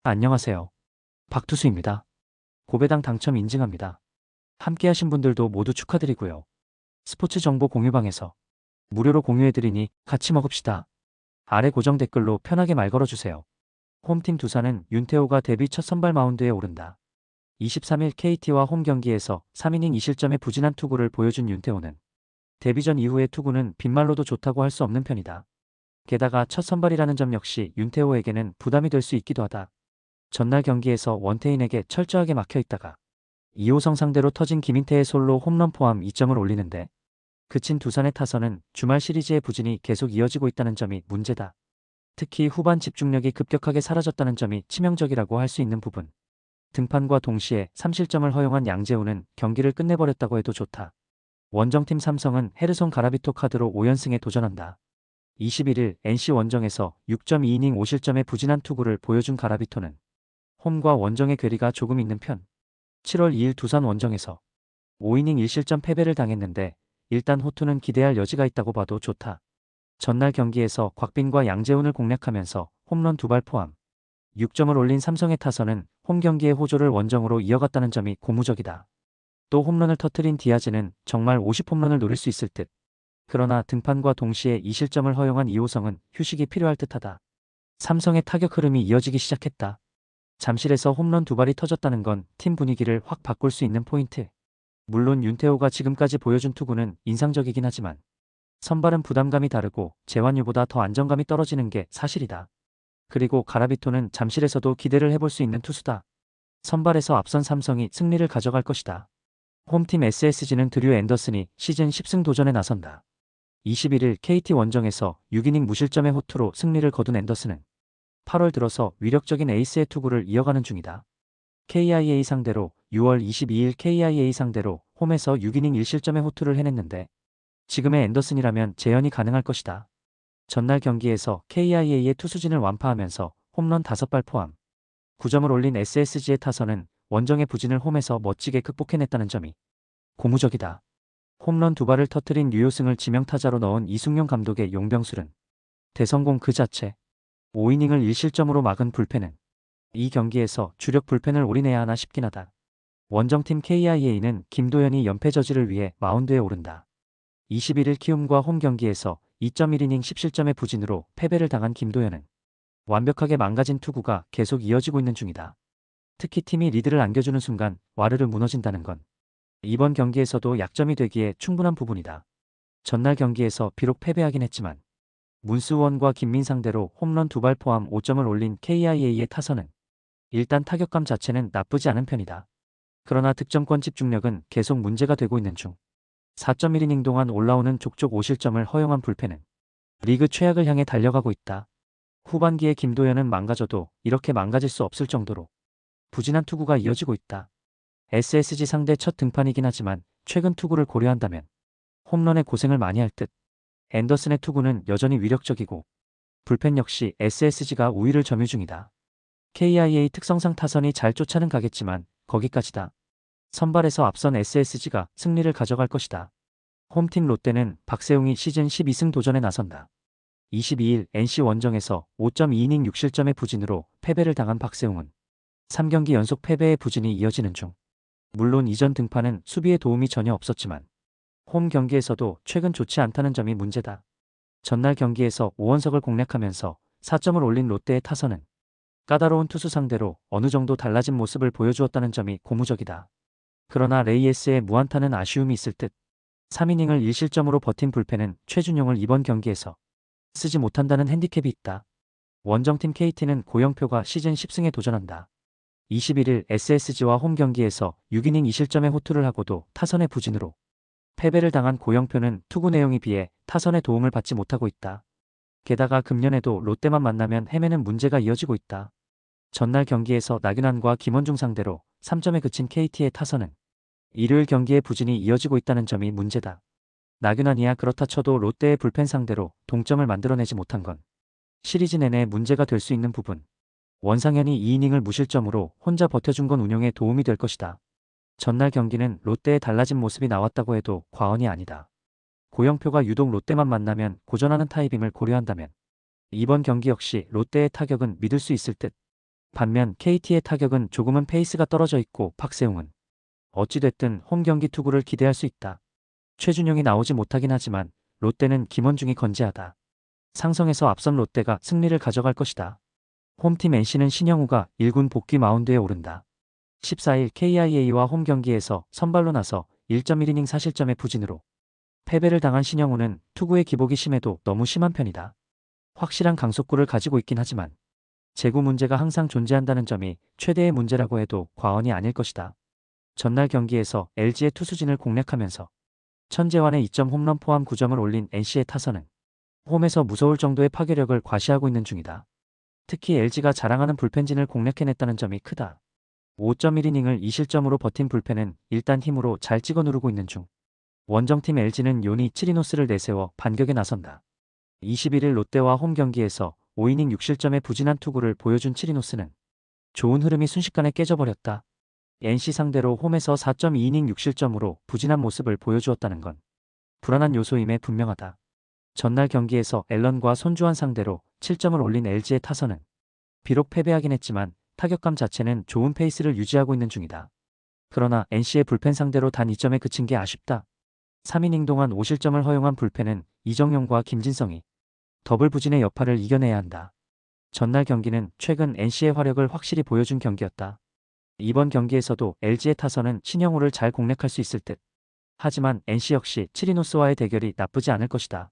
안녕하세요. 박투수입니다. 고배당 당첨 인증합니다. 함께하신 분들도 모두 축하드리고요. 스포츠 정보 공유방에서 무료로 공유해드리니 같이 먹읍시다. 아래 고정 댓글로 편하게 말 걸어주세요. 홈팀 두산은 윤태호가 데뷔 첫 선발 마운드에 오른다. 23일 KT와 홈 경기에서 3이닝 2실점의 부진한 투구를 보여준 윤태호는 데뷔 전 이후의 투구는 빈말로도 좋다고 할 수 없는 편이다. 게다가 첫 선발이라는 점 역시 윤태호에게는 부담이 될 수 있기도 하다. 전날 경기에서 원태인에게 철저하게 막혀있다가 이호성 상대로 터진 김인태의 솔로 홈런 포함 2점을 올리는데 그친 두산의 타선은 주말 시리즈의 부진이 계속 이어지고 있다는 점이 문제다. 특히 후반 집중력이 급격하게 사라졌다는 점이 치명적이라고 할 수 있는 부분. 등판과 동시에 3실점을 허용한 양재우는 경기를 끝내버렸다고 해도 좋다. 원정팀 삼성은 헤르손 가라비토 카드로 5연승에 도전한다. 21일 NC 원정에서 6.2이닝 5실점의 부진한 투구를 보여준 가라비토는 홈과 원정의 괴리가 조금 있는 편. 7월 2일 두산 원정에서 5이닝 1실점 패배를 당했는데 일단 호투는 기대할 여지가 있다고 봐도 좋다. 전날 경기에서 곽빈과 양재훈을 공략하면서 홈런 2발 포함 6점을 올린 삼성의 타선은 홈 경기의 호조를 원정으로 이어갔다는 점이 고무적이다. 또 홈런을 터뜨린 디아즈는 정말 50홈런을 노릴 수 있을 듯. 그러나 등판과 동시에 2실점을 허용한 이호성은 휴식이 필요할 듯하다. 삼성의 타격 흐름이 이어지기 시작했다. 잠실에서 홈런 2발이 터졌다는 건 팀 분위기를 확 바꿀 수 있는 포인트. 물론 윤태호가 지금까지 보여준 투구는 인상적이긴 하지만 선발은 부담감이 다르고 재환유보다 더 안정감이 떨어지는 게 사실이다. 그리고 가라비토는 잠실에서도 기대를 해볼 수 있는 투수다. 선발에서 앞선 삼성이 승리를 가져갈 것이다. 홈팀 SSG는 드류 앤더슨이 시즌 10승 도전에 나선다. 21일 KT 원정에서 6이닝 무실점의 호투로 승리를 거둔 앤더슨은 8월 들어서 위력적인 에이스의 투구를 이어가는 중이다. KIA 상대로 6월 22일 KIA 상대로 홈에서 6이닝 1실점의 호투를 해냈는데 지금의 앤더슨이라면 재현이 가능할 것이다. 전날 경기에서 KIA의 투수진을 완파하면서 홈런 5발 포함 9점을 올린 SSG의 타선은 원정의 부진을 홈에서 멋지게 극복해냈다는 점이 고무적이다. 홈런 2발을 터뜨린 류효승을 지명타자로 넣은 이승용 감독의 용병술은 대성공 그 자체. 5이닝을 1실점으로 막은 불펜은 이 경기에서 주력 불펜을 올인해야 하나 싶긴 하다. 원정팀 KIA는 김도현이 연패 저지를 위해 마운드에 오른다. 21일 키움과 홈 경기에서 2.1이닝 10실점의 부진으로 패배를 당한 김도현은 완벽하게 망가진 투구가 계속 이어지고 있는 중이다. 특히 팀이 리드를 안겨주는 순간 와르르 무너진다는 건 이번 경기에서도 약점이 되기에 충분한 부분이다. 전날 경기에서 비록 패배하긴 했지만 문수원과 김민 상대로 홈런 2발 포함 5점을 올린 KIA의 타선은 일단 타격감 자체는 나쁘지 않은 편이다. 그러나 득점권 집중력은 계속 문제가 되고 있는 중. 4.1이닝 동안 올라오는 족족 5실점을 허용한 불펜은 리그 최악을 향해 달려가고 있다. 후반기에 김도현은 망가져도 이렇게 망가질 수 없을 정도로 부진한 투구가 이어지고 있다. SSG 상대 첫 등판이긴 하지만 최근 투구를 고려한다면 홈런에 고생을 많이 할 듯. 앤더슨의 투구는 여전히 위력적이고 불펜 역시 SSG가 우위를 점유 중이다. KIA 특성상 타선이 잘 쫓아는 가겠지만 거기까지다. 선발에서 앞선 SSG가 승리를 가져갈 것이다. 홈팀 롯데는 박세웅이 시즌 12승 도전에 나선다. 22일 NC 원정에서 5.2이닝 6실점의 부진으로 패배를 당한 박세웅은 3경기 연속 패배의 부진이 이어지는 중. 물론 이전 등판은 수비에 도움이 전혀 없었지만 홈 경기에서도 최근 좋지 않다는 점이 문제다. 전날 경기에서 오원석을 공략하면서 4점을 올린 롯데의 타선은 까다로운 투수 상대로 어느 정도 달라진 모습을 보여주었다는 점이 고무적이다. 그러나 레이에스의 무안타는 아쉬움이 있을 듯. 3이닝을 1실점으로 버틴 불펜은 최준용을 이번 경기에서 쓰지 못한다는 핸디캡이 있다. 원정팀 KT는 고영표가 시즌 10승에 도전한다. 21일 SSG와 홈 경기에서 6이닝 2실점의 호투를 하고도 타선의 부진으로 패배를 당한 고영표는 투구 내용에 비해 타선의 도움을 받지 못하고 있다. 게다가 금년에도 롯데만 만나면 헤매는 문제가 이어지고 있다. 전날 경기에서 나균환과 김원중 상대로 3점에 그친 KT의 타선은 일요일 경기의 부진이 이어지고 있다는 점이 문제다. 나균환이야 그렇다 쳐도 롯데의 불펜 상대로 동점을 만들어내지 못한 건 시리즈 내내 문제가 될 수 있는 부분. 원상현이 2이닝을 무실점으로 혼자 버텨준 건 운용에 도움이 될 것이다. 전날 경기는 롯데의 달라진 모습이 나왔다고 해도 과언이 아니다. 고영표가 유독 롯데만 만나면 고전하는 타입임을 고려한다면 이번 경기 역시 롯데의 타격은 믿을 수 있을 듯. 반면 KT의 타격은 조금은 페이스가 떨어져 있고 박세웅은 어찌됐든 홈 경기 투구를 기대할 수 있다. 최준용이 나오지 못하긴 하지만 롯데는 김원중이 건재하다. 상성에서 앞선 롯데가 승리를 가져갈 것이다. 홈팀 NC는 신영우가 1군 복귀 마운드에 오른다. 14일 KIA와 홈 경기에서 선발로 나서 1.1이닝 사실점의 부진으로 패배를 당한 신영우는 투구의 기복이 심해도 너무 심한 편이다. 확실한 강속구를 가지고 있긴 하지만 제구 문제가 항상 존재한다는 점이 최대의 문제라고 해도 과언이 아닐 것이다. 전날 경기에서 LG의 투수진을 공략하면서 천재환의 2점 홈런 포함 9점을 올린 NC의 타선은 홈에서 무서울 정도의 파괴력을 과시하고 있는 중이다. 특히 LG가 자랑하는 불펜진을 공략해냈다는 점이 크다. 5.1이닝을 2실점으로 버틴 불펜은 일단 힘으로 잘 찍어 누르고 있는 중. 원정팀 LG는 요니 치리노스를 내세워 반격에 나선다. 21일 롯데와 홈 경기에서 5이닝 6실점의 부진한 투구를 보여준 치리노스는 좋은 흐름이 순식간에 깨져버렸다. NC 상대로 홈에서 4.2이닝 6실점으로 부진한 모습을 보여주었다는 건 불안한 요소임에 분명하다. 전날 경기에서 앨런과 손주환 상대로 7점을 올린 LG의 타선은 비록 패배하긴 했지만 타격감 자체는 좋은 페이스를 유지하고 있는 중이다. 그러나 NC의 불펜 상대로 단 2점에 그친 게 아쉽다. 3이닝 동안 5실점을 허용한 불펜은 이정용과 김진성이 더블 부진의 여파를 이겨내야 한다. 전날 경기는 최근 NC의 화력을 확실히 보여준 경기였다. 이번 경기에서도 LG의 타선은 신영우를 잘 공략할 수 있을 듯. 하지만 NC 역시 치리노스와의 대결이 나쁘지 않을 것이다.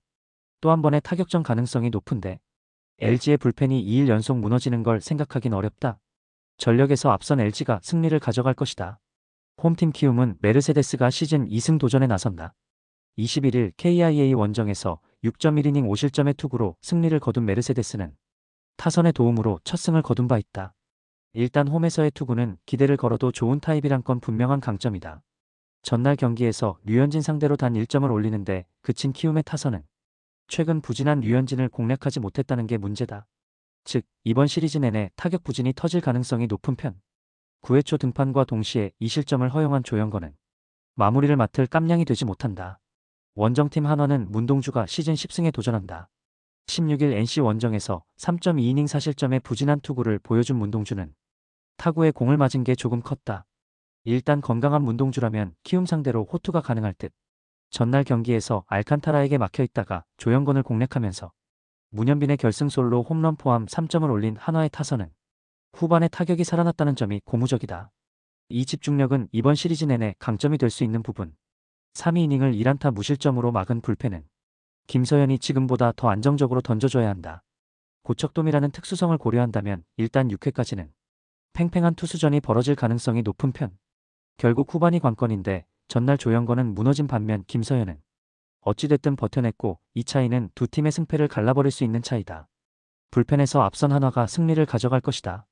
또 한 번의 타격전 가능성이 높은데 LG의 불펜이 2일 연속 무너지는 걸 생각하긴 어렵다. 전력에서 앞선 LG가 승리를 가져갈 것이다. 홈팀 키움은 메르세데스가 시즌 2승 도전에 나선다. 21일 KIA 원정에서 6.1이닝 5실점의 투구로 승리를 거둔 메르세데스는 타선의 도움으로 첫 승을 거둔 바 있다. 일단 홈에서의 투구는 기대를 걸어도 좋은 타입이란 건 분명한 강점이다. 전날 경기에서 류현진 상대로 단 1점을 올리는데 그친 키움의 타선은 최근 부진한 류현진을 공략하지 못했다는 게 문제다. 즉 이번 시리즈 내내 타격 부진이 터질 가능성이 높은 편. 9회 초 등판과 동시에 2실점을 허용한 조영건은 마무리를 맡을 깜냥이 되지 못한다. 원정팀 한화는 문동주가 시즌 10승에 도전한다. 16일 NC 원정에서 3.2이닝 사실점의 부진한 투구를 보여준 문동주는 타구에 공을 맞은 게 조금 컸다. 일단 건강한 문동주라면 키움 상대로 호투가 가능할 듯. 전날 경기에서 알칸타라에게 막혀있다가 조영건을 공략하면서 문현빈의 결승솔로 홈런 포함 3점을 올린 한화의 타선은 후반에 타격이 살아났다는 점이 고무적이다. 이 집중력은 이번 시리즈 내내 강점이 될 수 있는 부분. 3이닝을 1안타 무실점으로 막은 불펜은 김서현이 지금보다 더 안정적으로 던져줘야 한다. 고척돔이라는 특수성을 고려한다면 일단 6회까지는 팽팽한 투수전이 벌어질 가능성이 높은 편. 결국 후반이 관건인데 전날 조영건은 무너진 반면 김서현은 어찌됐든 버텨냈고 이 차이는 두 팀의 승패를 갈라버릴 수 있는 차이다. 불펜에서 앞선 한화가 승리를 가져갈 것이다.